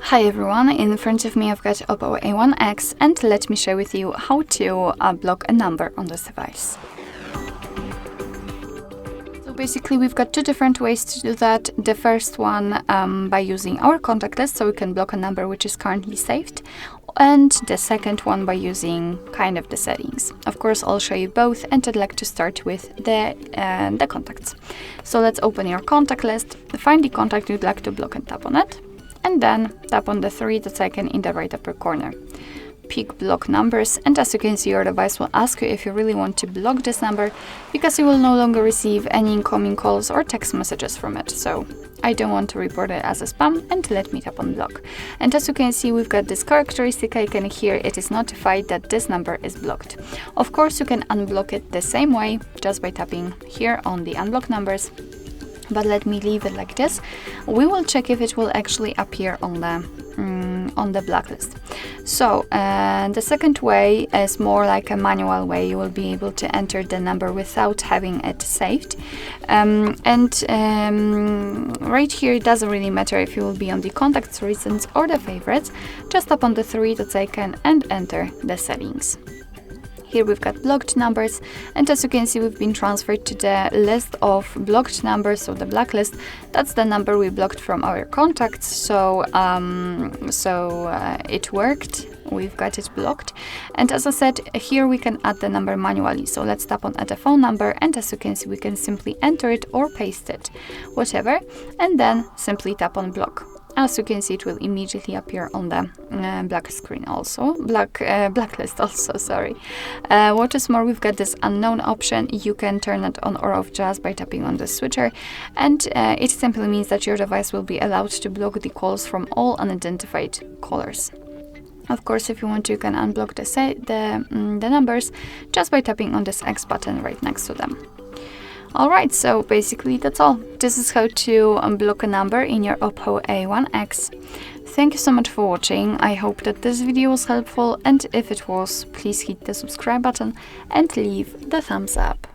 Hi everyone, in front of me I've got OPPO A1x and let me share with you how to block a number on this device. So basically we've got two different ways to do that. The first one by using our contact list, so we can block a number which is currently saved, and the second one by using kind of the settings. Of course I'll show you both, and I'd like to start with the contacts. So let's open your contact list, find the contact you'd like to block and tap on it. And then tap on the three dots icon in the right upper corner. Pick block numbers, and as you can see, your device will ask you if you really want to block this number, because you will no longer receive any incoming calls or text messages from it. So I don't want to report it as a spam, and let me tap on block. And as you can see, we've got this characteristic icon here. It is notified that this number is blocked. Of course, you can unblock it the same way, just by tapping here on the unblock numbers. But let me leave it like this. We will check if it will actually appear on the blacklist. So the second way is more like a manual way. You will be able to enter the number without having it saved. Right here, it doesn't really matter if you will be on the contacts, recents, or the favorites. Just tap on the three dots icon and enter the settings. Here we've got blocked numbers, and as you can see, we've been transferred to the list of blocked numbers, so the blacklist. That's the number we blocked from our contacts, so it worked. We've got it blocked, and as I said, here we can add the number manually. So let's tap on add a phone number, and as you can see, we can simply enter it or paste it, whatever, and then simply tap on block. As you can see, it will immediately appear on the blacklist also, sorry. What is more, we've got this unknown option. You can turn it on or off just by tapping on the switcher, and it simply means that your device will be allowed to block the calls from all unidentified callers. Of course, if you want to, you can unblock the numbers just by tapping on this X button right next to them. Alright, so basically that's all. This is how to unblock a number in your OPPO A1x. Thank you so much for watching. I hope that this video was helpful, and if it was, please hit the subscribe button and leave the thumbs up.